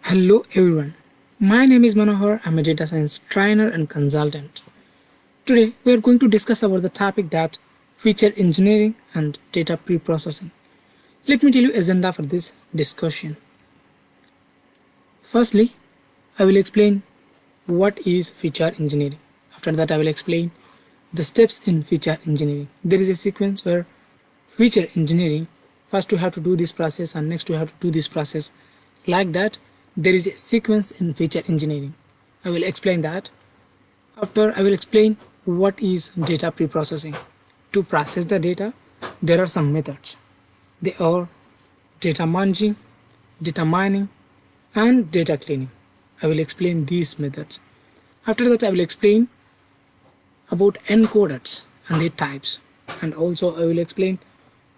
Hello everyone, my name is Manohar. I'm a data science trainer and consultant. Today we are going to discuss about the topic that feature engineering and data pre-processing. Let me tell you agenda for this discussion. Firstly, I will explain what is feature engineering. After that I will explain the steps in feature engineering. There is a sequence where feature engineering, first you have to do this process and next you have to do this process. Like that, there is a sequence in feature engineering. I will explain that. After, I will explain what is data pre-processing. To process the data, there are some methods. They are data merging, data mining, and data cleaning. I will explain these methods. After that, I will explain about encoders and their types, and also I will explain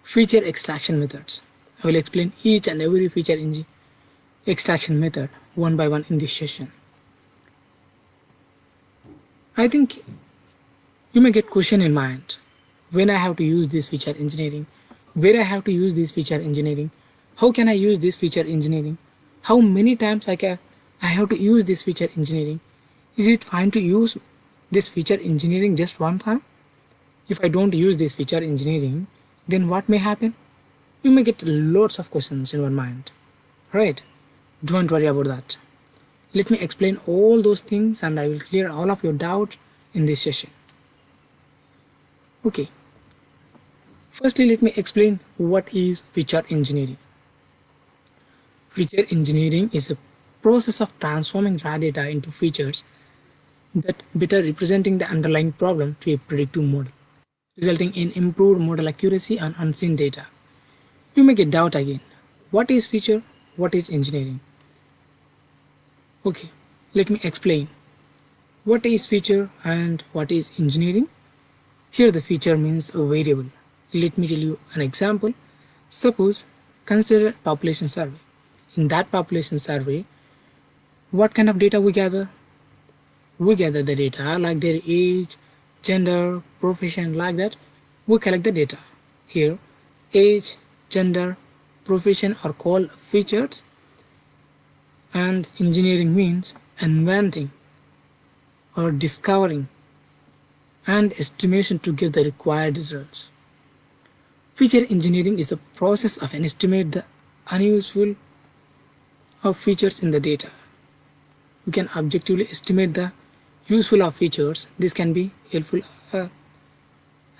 feature extraction methods. I will explain each and every feature extraction method one by one in this session. I think you may get question in mind when I have to use this feature engineering, where I have to use this feature engineering, how can I use this feature engineering, how many times I have to use this feature engineering. Is it fine to use this feature engineering just one time? If I don't use this feature engineering, then what may happen? You may get lots of questions in your mind, right? Don't worry about that. Let me explain all those things and I will clear all of your doubts in this session. Okay, firstly let me explain what is feature engineering. Feature engineering is a process of transforming raw data into features that better representing the underlying problem to a predictive model, resulting in improved model accuracy on unseen data. You may get doubt again. What is feature? What is engineering? Okay, let me explain. What is feature and what is engineering? Here the feature means a variable. Let me tell you an example. Suppose consider population survey. In that population survey, what kind of data we gather? We gather the data like their age, gender, profession, like that. We collect the data. Here, age, gender, profession are called features, and engineering means inventing or discovering and estimation to get the required results. Feature engineering is the process of an estimate the unuseful of features in the data. We can objectively estimate the useful of features. This can be helpful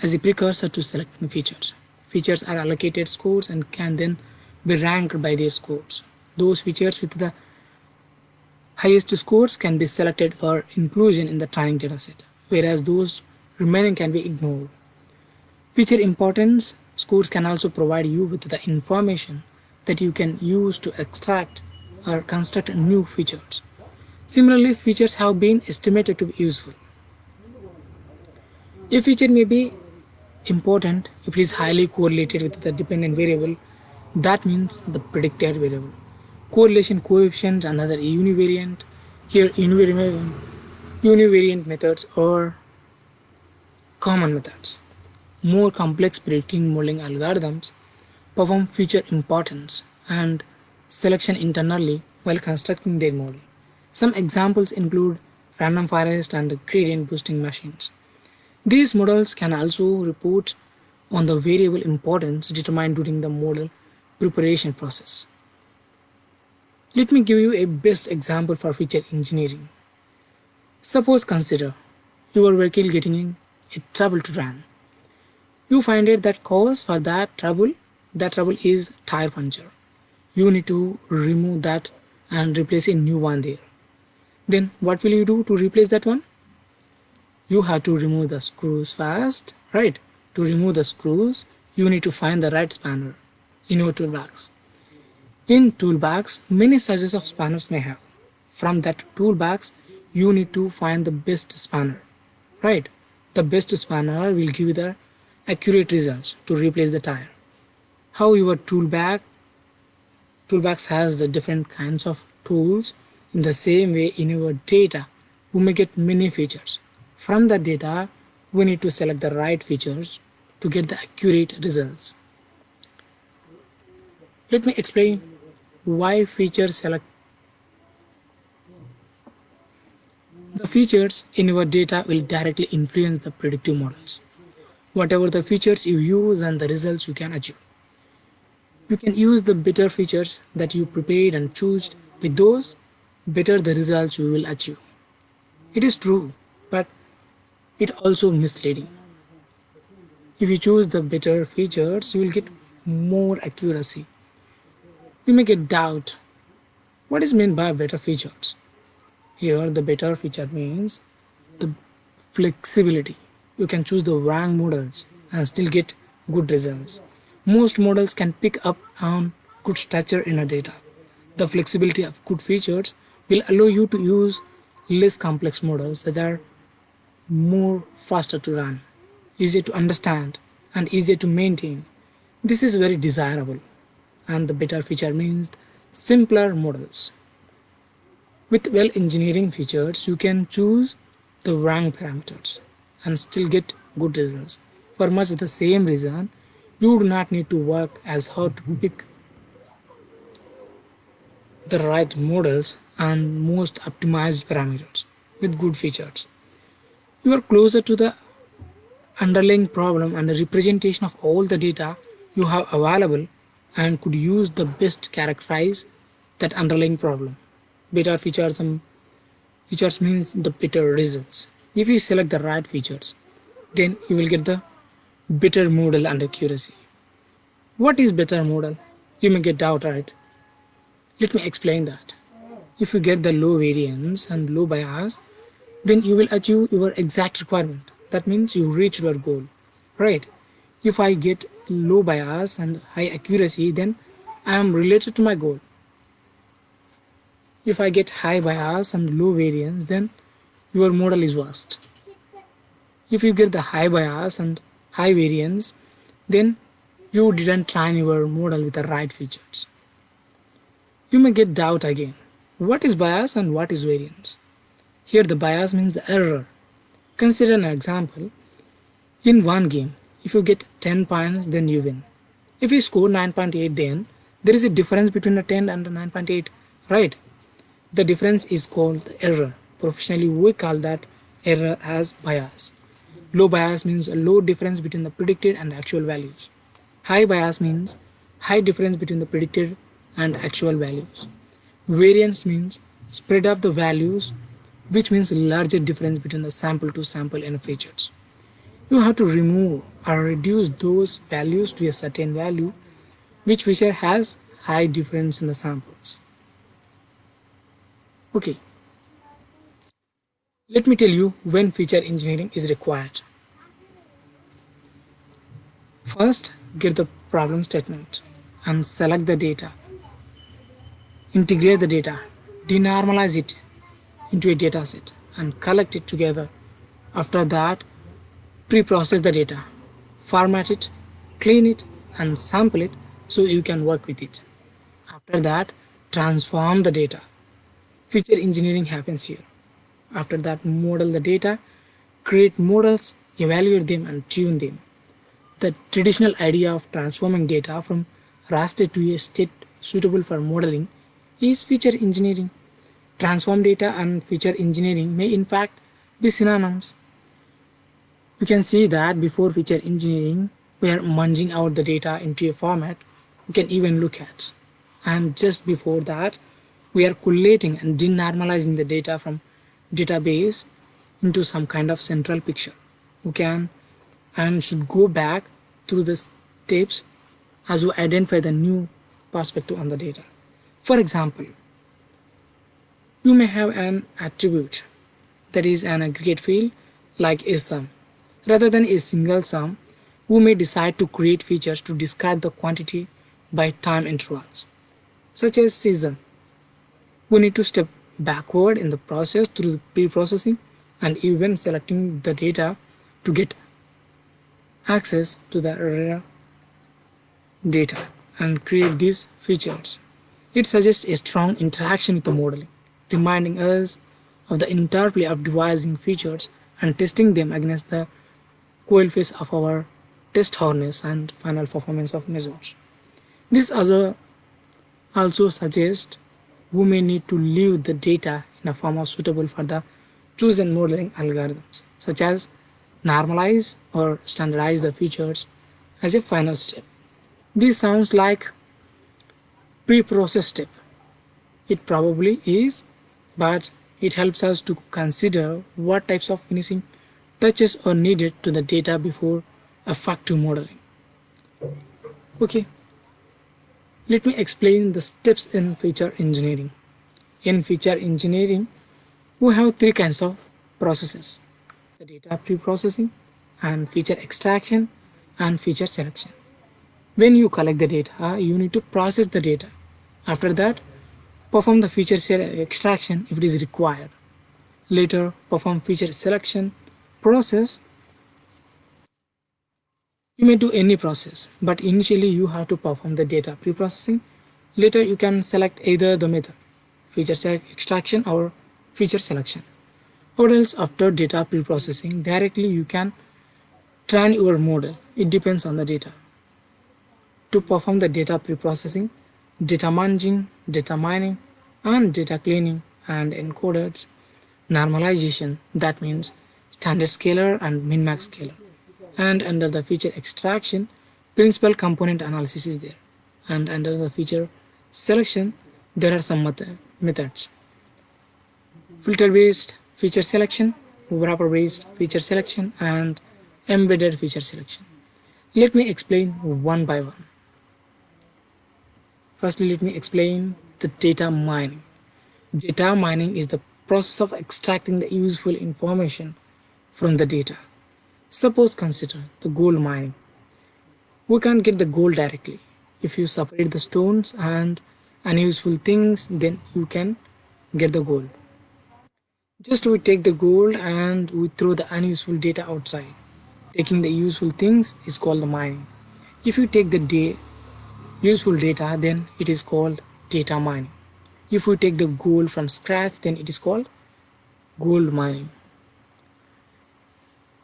as a precursor to selecting features. Features are allocated scores and can then be ranked by their scores. Those features with the highest scores can be selected for inclusion in the training dataset, whereas those remaining can be ignored. Feature importance scores can also provide you with the information that you can use to extract or construct new features. Similarly, features have been estimated to be useful. A feature may be important if it is highly correlated with the dependent variable, that means the predicted variable. Correlation coefficient, another univariant. Here univariant methods or common methods. More complex predicting modeling algorithms perform feature importance and selection internally while constructing their model. Some examples include random forest and gradient boosting machines. These models can also report on the variable importance determined during the model preparation process. Let me give you a best example for feature engineering. Suppose consider your vehicle getting in a trouble to run. You find it that cause for that trouble is tire puncture. You need to remove that and replace a new one there. Then what will you do to replace that one? You have to remove the screws first, right? To remove the screws, you need to find the right spanner in your toolbox. In toolbox, many sizes of spanners may have. From that toolbox, you need to find the best spanner, right? The best spanner will give you the accurate results to replace the tire. How your toolbox has the different kinds of tools. In the same way, in your data, we may get many features. From the data, we need to select the right features to get the accurate results. Let me explain why feature The features in your data will directly influence the predictive models. Whatever the features you use and the results you can achieve. You can use the better features that you prepared and choose. With those, better the results you will achieve. It is true, but it also misleading. If you choose the better features, you will get more accuracy. You may get doubt. What is meant by better features? Here, the better feature means the flexibility. You can choose the wrong models and still get good results. Most models can pick up on good structure in a data. The flexibility of good features will allow you to use less complex models that are more faster to run, easier to understand, and easier to maintain. This is very desirable, and the better feature means simpler models. With well engineering features, you can choose the wrong parameters and still get good results. For much the same reason, you do not need to work as hard to pick the right models and most optimized parameters with good features. You are closer to the underlying problem and a representation of all the data you have available and could use the best characterize that underlying problem. Better features means the better results. If you select the right features, then you will get the better model and accuracy. What is better model? You may get doubt, right? Let me explain that. If you get the low variance and low bias, then you will achieve your exact requirement. That means you reach your goal, right? If I get low bias and high accuracy, then I am related to my goal. If I get high bias and low variance, then your model is worst. If you get the high bias and high variance, then you didn't train your model with the right features. You may get doubt again. What is bias and what is variance? Here the bias means the error. Consider an example. In one game, if you get 10 points, then you win. If you score 9.8, then there is a difference between a 10 and a 9.8, right? The difference is called the error. Professionally, we call that error as bias. Low bias means a low difference between the predicted and actual values. High bias means high difference between the predicted and actual values. Variance means spread of the values, which means larger difference between the sample to sample in features. You have to remove or reduce those values to a certain value, which feature has high difference in the samples. Okay, let me tell you when feature engineering is required. First, get the problem statement and select the data. Integrate the data, denormalize it into a data set and collect it together. After that, pre-process the data, format it, clean it and sample it so you can work with it. After that, transform the data. Feature engineering happens here. After that, model the data, create models, evaluate them and tune them. The traditional idea of transforming data from raw state to a state suitable for modeling is feature engineering. Transform data and feature engineering may in fact be synonyms. You can see that before feature engineering, we are munging out the data into a format we can even look at. And just before that, we are collating and denormalizing the data from database into some kind of central picture. We can and should go back through the steps as we identify the new perspective on the data. For example, you may have an attribute that is an aggregate field like a sum. Rather than a single sum, we may decide to create features to describe the quantity by time intervals, such as season. We need to step backward in the process through pre-processing and even selecting the data to get access to the raw data and create these features. It suggests a strong interaction with the modeling, reminding us of the interplay of devising features and testing them against the coalface of our test harness and final performance of measures. This also suggests we may need to leave the data in a form of suitable for the chosen modeling algorithms, such as normalize or standardize the features as a final step. This sounds like pre-process step. It probably is, but it helps us to consider what types of finishing touches are needed to the data before effective modeling. Okay, let me explain the steps in feature engineering. In feature engineering, we have three kinds of processes: the data pre-processing and feature extraction and feature selection. When you collect the data, you need to process the data. After that, perform the feature extraction if it is required. Later, perform feature selection process. You may do any process, but initially you have to perform the data pre-processing. Later, you can select either the method, feature extraction or feature selection. Or else after data pre-processing, directly you can train your model. It depends on the data. To perform the data pre-processing, data munging, data mining, and data cleaning and encoders, normalization, that means standard scaler and min-max scaler. And under the feature extraction, principal component analysis is there. And under the feature selection, there are some methods: filter based feature selection, wrapper based feature selection, and embedded feature selection. Let me explain one by one. Firstly, let me explain the data mining. Data mining is the process of extracting the useful information from the data. Suppose consider the gold mining. We can't get the gold directly. If you separate the stones and unuseful things, then you can get the gold. Just we take the gold and we throw the unuseful data outside. Taking the useful things is called the mining. If you take the useful data, then it is called data mining. If we take the gold from scratch, then it is called gold mining.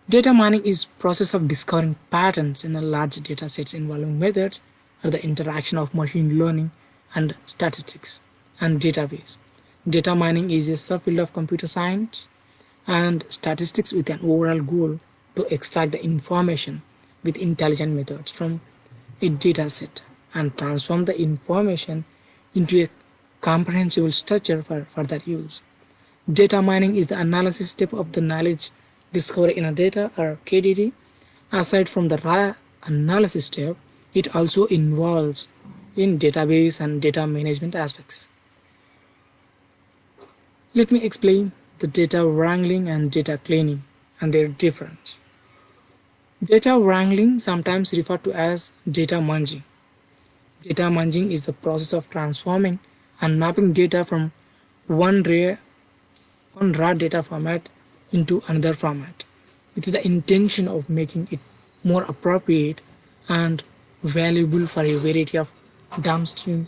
Data mining is process of discovering patterns in a large data sets involving methods or the interaction of machine learning and statistics and database. Data mining is a subfield of computer science and statistics with an overall goal to extract the information with intelligent methods from a data set and transform the information into a comprehensible structure for further use. Data mining is the analysis step of the knowledge discovery in a data, or KDD. Aside from the raw analysis step, it also involves in database and data management aspects. Let me explain the data wrangling and data cleaning and their difference. Data wrangling, sometimes referred to as data munging. Data munging is the process of transforming and mapping data from one raw data format into another format with the intention of making it more appropriate and valuable for a variety of downstream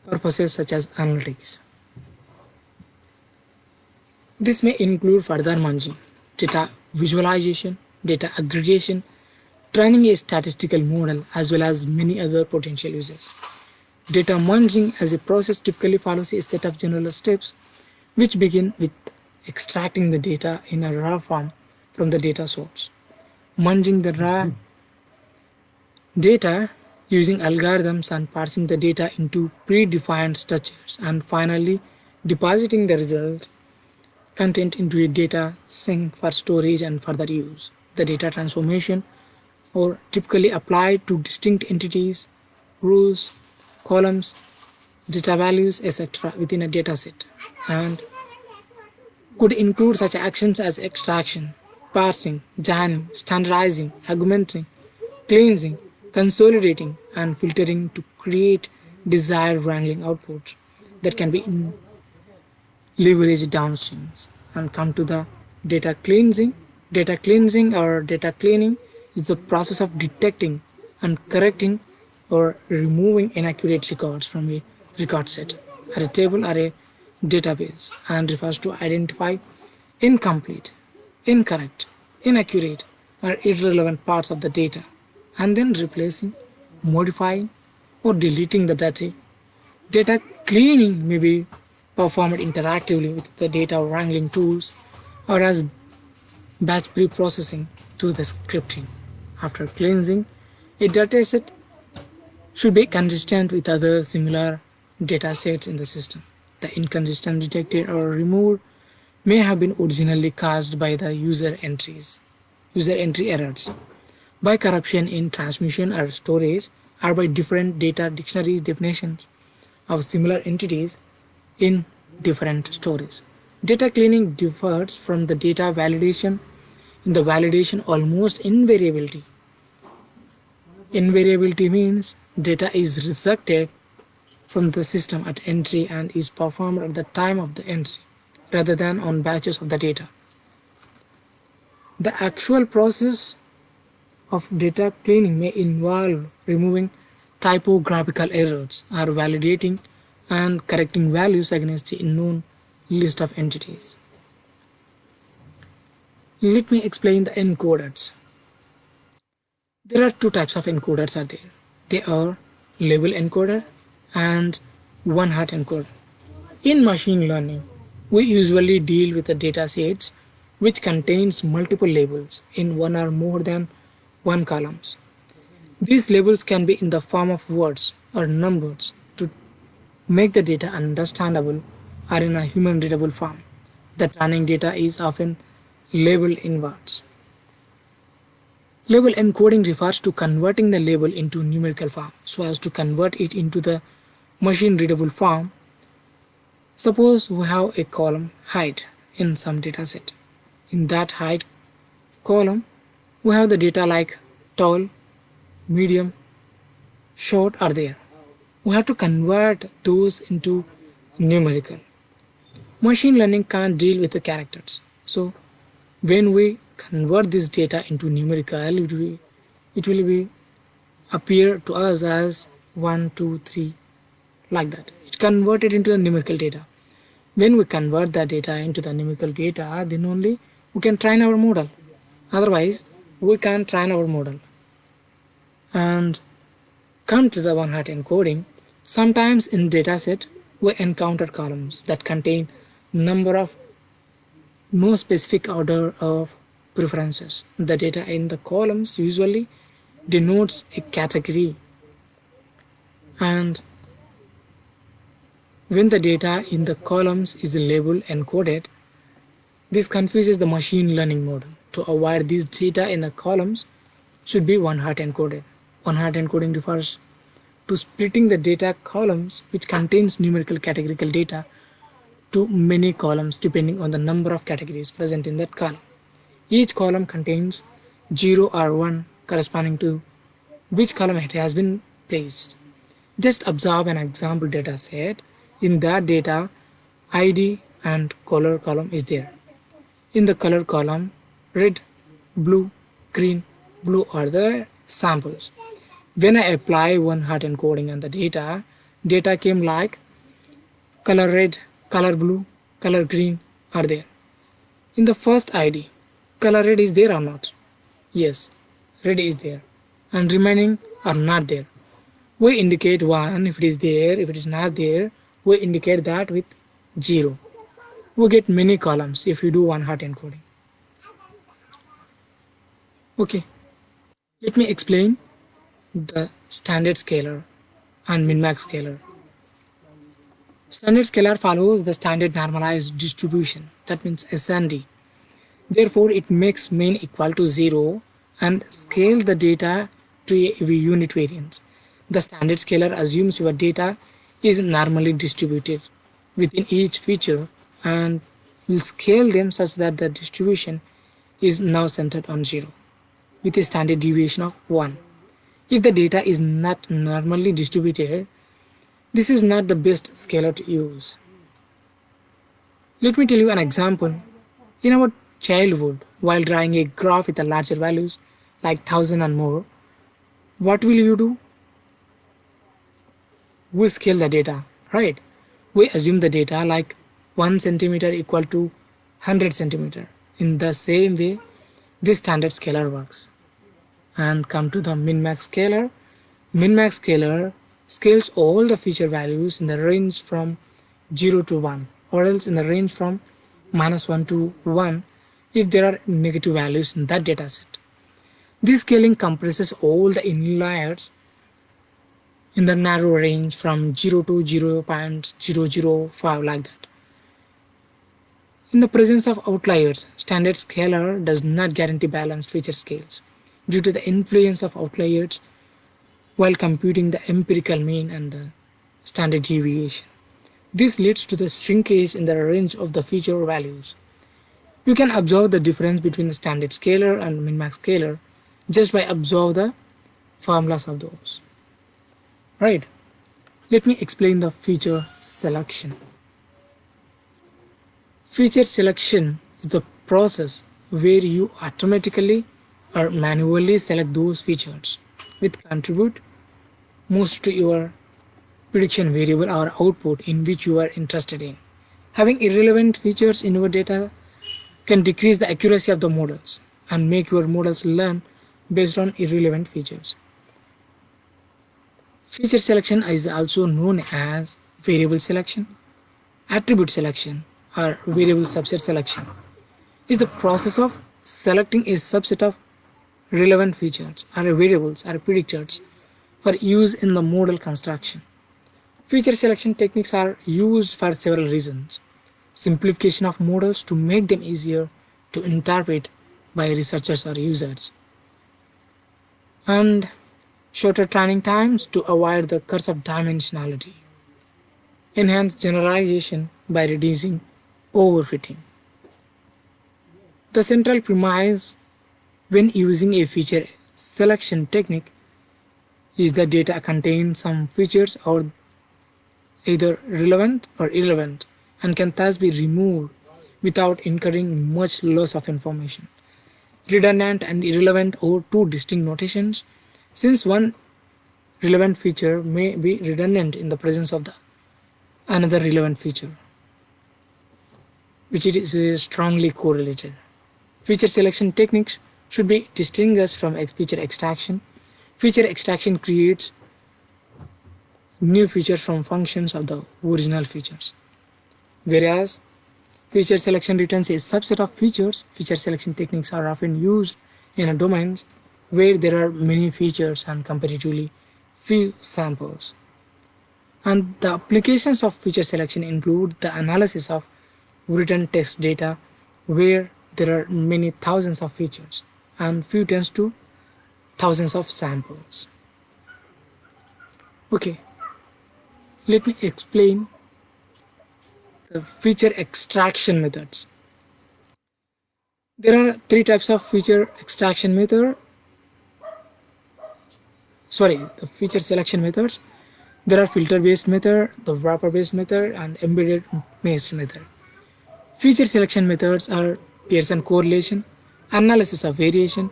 purposes such as analytics. This may include further munging, data visualization, data aggregation, training a statistical model, as well as many other potential uses. Data munging as a process typically follows a set of general steps which begin with extracting the data in a raw form from the data source, munging the raw data using algorithms and parsing the data into predefined structures, and finally depositing the result content into a data sink for storage and further use. The data transformation are typically applied to distinct entities, rows, columns, data values, etc. within a dataset, and could include such actions as extraction, parsing, joining, standardizing, augmenting, cleansing, consolidating, and filtering to create desired wrangling outputs that can be leveraged downstreams. And come to the data cleansing. Data cleansing or data cleaning is the process of detecting and correcting or removing inaccurate records from a record set, or a table, or a database, and refers to identify incomplete, incorrect, inaccurate, or irrelevant parts of the data, and then replacing, modifying, or deleting the data. Data cleaning may be performed interactively with the data wrangling tools or as batch pre-processing through the scripting. After cleansing, a dataset should be consistent with other similar datasets in the system. The inconsistent detected or removed may have been originally caused by the user entry errors, by corruption in transmission or storage, or by different data dictionary definitions of similar entities in different stories. Data cleaning differs from the data validation in the validation almost invariability. Invariability means data is rejected from the system at entry and is performed at the time of the entry rather than on batches of the data. The actual process of data cleaning may involve removing typographical errors or validating and correcting values against the unknown list of entities. Let me explain the encoders. There are two types of encoders are there. They are label encoder and one-hot encoder. In machine learning, we usually deal with the data sets which contains multiple labels in one or more than one columns. These labels can be in the form of words or numbers to make the data understandable or in a human readable form. The training data is often labeled in words. Label encoding refers to converting the label into numerical form so as to convert it into the machine readable form. Suppose we have a column height in some dataset. In that height column, we have the data like tall, medium, short are there. We have to convert those into numerical. Machine learning can't deal with the characters. So when we convert this data into numerical, it will be appear to us as 1, 2, 3 like that. It converted into the numerical data. When we convert that data into the numerical data, then only we can train our model. Otherwise, we can't train our model. And come to the one-hot encoding. Sometimes in dataset, we encounter columns that contain number of no specific order of preferences. The data in the columns usually denotes a category, and when the data in the columns is labeled encoded, this confuses the machine learning model. To avoid this data in the columns should be one-hot encoded. One-hot encoding refers to splitting the data columns which contains numerical categorical data to many columns depending on the number of categories present in that column. Each column contains 0 or 1 corresponding to which column it has been placed. Just observe an example data set. In that data, ID and color column is there. In the color column, red, blue, green, blue are the samples. When I apply one-hot encoding on the data came like color red, color blue, color green are there. In the first ID, color red is there or not? Yes, red is there, and remaining are not there. We indicate 1 if it is there, if it is not there, we indicate that with 0. We get many columns if you do one-hot encoding. Okay, let me explain the standard scalar and min-max scalar. Standard scalar follows the standard normalized distribution, that means SND. Therefore, it makes mean equal to 0 and scale the data to a unit variance. The standard scalar assumes your data is normally distributed within each feature and will scale them such that the distribution is now centered on 0 with a standard deviation of 1. If the data is not normally distributed, this is not the best scalar to use. Let me tell you an example. In our childhood, while drawing a graph with the larger values like 1000 and more, what will you do? We scale the data, right? We assume the data like 1 centimeter equal to 100 centimeter. In the same way, this standard scalar works. And come to the min-max scalar. Min-max scalar scales all the feature values in the range from 0 to 1 or else in the range from -1 to 1 if there are negative values in that dataset. This scaling compresses all the inliers in the narrow range from 0 to 0.005 like that. In the presence of outliers, standard scaler does not guarantee balanced feature scales due to the influence of outliers while computing the empirical mean and the standard deviation. This leads to the shrinkage in the range of the feature values. You can observe the difference between the standard scaler and min-max scaler just by observe the formulas of those. Right. Let me explain the feature selection. Feature selection is the process where you automatically or manually select those features which contribute most to your prediction variable or output in which you are interested in. Having irrelevant features in your data can decrease the accuracy of the models and make your models learn based on irrelevant features. Feature selection is also known as variable selection, attribute selection, or variable subset selection. Is the process of selecting a subset of relevant features or variables or predictors for use in the model construction. Feature selection techniques are used for several reasons. Simplification of models to make them easier to interpret by researchers or users, and shorter training times to avoid the curse of dimensionality. Enhance generalization by reducing overfitting. The central premise when using a feature selection technique is the data contains some features are either relevant or irrelevant and can thus be removed without incurring much loss of information. Redundant and irrelevant are two distinct notations, since one relevant feature may be redundant in the presence of the another relevant feature, which it is strongly correlated. Feature selection techniques should be distinguished from feature extraction. Feature extraction creates new features from functions of the original features, whereas feature selection returns a subset of features. Feature selection techniques are often used in a domain where there are many features and comparatively few samples. And the applications of feature selection include the analysis of written text data where there are many thousands of features and few tens to thousands of samples. Okay, let me explain the feature extraction methods. There are three types of feature extraction method. The feature selection methods. There are filter-based method, the wrapper-based method, and embedded maze method. Feature selection methods are Pearson correlation, analysis of variation,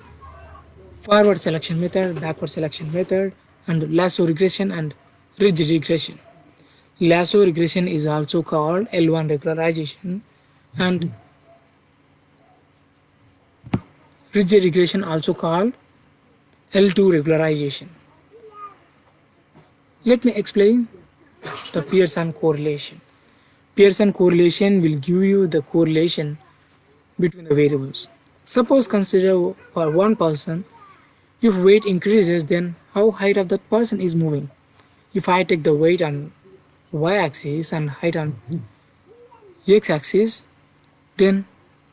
forward selection method, backward selection method, and lasso regression and ridge regression. Lasso regression is also called L1 regularization, and ridge regression also called L2 regularization. Let me explain the Pearson correlation. Pearson correlation will give you the correlation between the variables. Suppose consider for one person, if weight increases, then how height of that person is moving. If I take the weight on y-axis and height on x-axis, then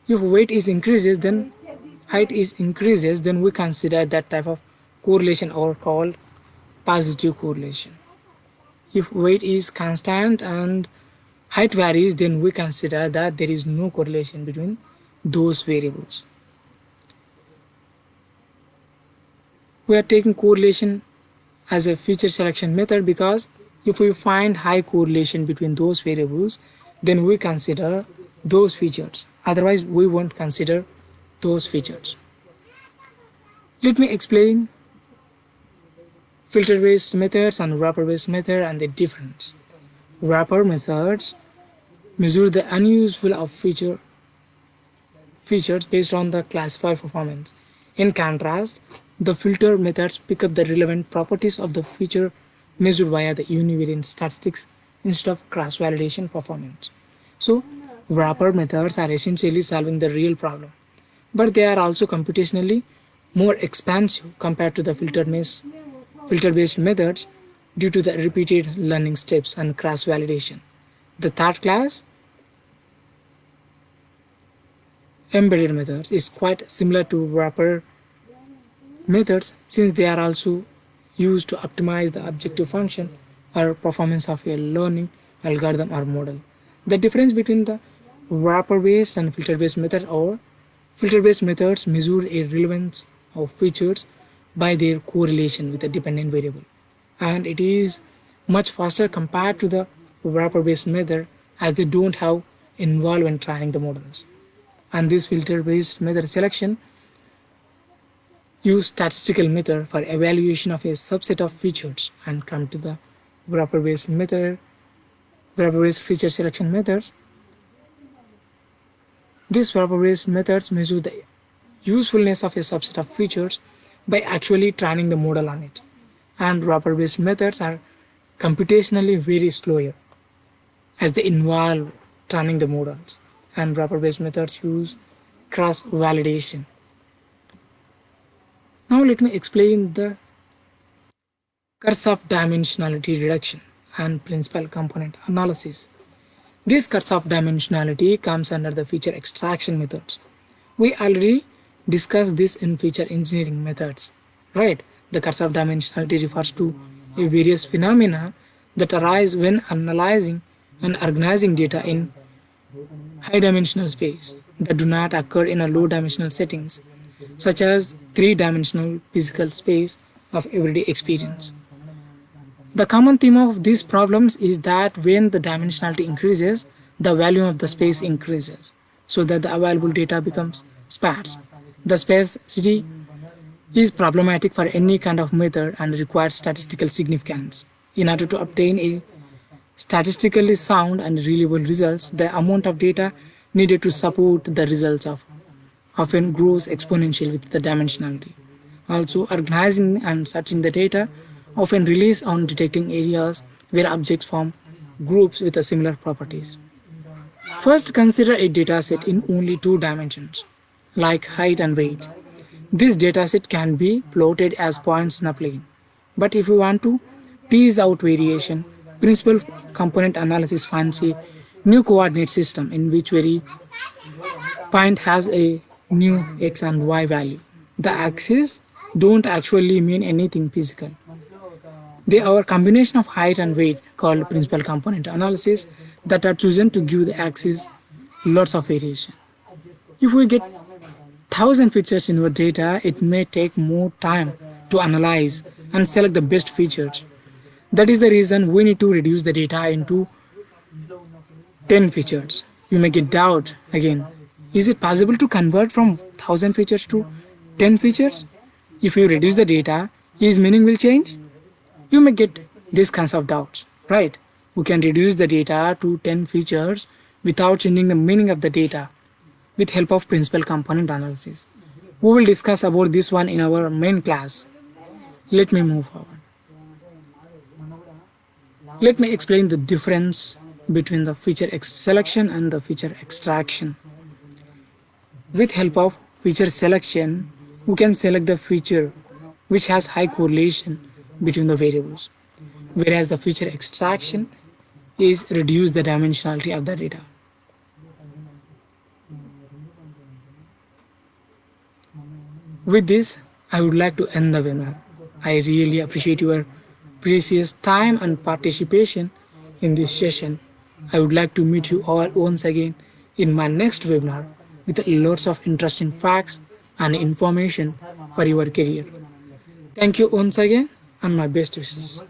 if weight is increases, then height is increases, then we consider that type of correlation or called positive correlation. If weight is constant and height varies, then we consider that there is no correlation between those variables. We are taking correlation as a feature selection method because if we find high correlation between those variables, then we consider those features. Otherwise, we won't consider those features. Let me explain filter-based methods and wrapper-based method and the difference. Wrapper methods measure the unuseful of features based on the classified performance. In contrast, the filter methods pick up the relevant properties of the feature measured via the univariate statistics instead of cross-validation performance. So, wrapper methods are essentially solving the real problem. but they are also computationally more expansive compared to the filter-based methods due to the repeated learning steps and cross-validation. The third class, embedded methods, is quite similar to wrapper methods since they are also used to optimize the objective function or performance of a learning algorithm or model. The difference between the wrapper-based and filter-based method or filter-based methods measure a relevance of features by their correlation with a dependent variable, and it is much faster compared to the wrapper-based method as they don't have involved when training the models. And this filter-based method selection use statistical method for evaluation of a subset of features and come to the wrapper-based method, wrapper-based feature selection methods. These wrapper-based methods measure the usefulness of a subset of features by actually training the model on it. And wrapper-based methods are computationally very slower as they involve training the models. And wrapper-based methods use cross-validation. Now let me explain the curse of dimensionality reduction and principal component analysis. This curse of dimensionality comes under the feature extraction methods. We already discussed this in feature engineering methods, right? The curse of dimensionality refers to a various phenomena that arise when analyzing and organizing data in high dimensional space that do not occur in a low dimensional settings, such as three-dimensional physical space of everyday experience. The common theme of these problems is that when the dimensionality increases, the value of the space increases, so that the available data becomes sparse. The sparsity is problematic for any kind of method and requires statistical significance. In order to obtain a statistically sound and reliable results, the amount of data needed to support the results often grows exponential with the dimensionality. Also, organizing and searching the data often relies on detecting areas where objects form groups with similar properties. First, consider a dataset in only two dimensions, like height and weight. This dataset can be plotted as points in a plane. But if we want to tease out variation, principal component analysis finds a new coordinate system in which every point has a new x and y value. The axes don't actually mean anything physical. They are a combination of height and weight called principal component analysis that are chosen to give the axis lots of variation. If we get 1,000 features in your data, it may take more time to analyze and select the best features. That is the reason we need to reduce the data into 10 features. You may get doubt again. Is it possible to convert from 1,000 features to 10 features? If you reduce the data, is meaning will change? You may get these kinds of doubts, right? We can reduce the data to 10 features without changing the meaning of the data with help of principal component analysis. We will discuss about this one in our main class. Let me move forward. Let me explain the difference between the feature selection and the feature extraction. With help of feature selection, we can select the feature which has high correlation between the variables, whereas the feature extraction is reduce the dimensionality of the data. With this, I would like to end the webinar. I really appreciate your precious time and participation in this session. I would like to meet you all once again in my next webinar with lots of interesting facts and information for your career. Thank you once again and my best wishes.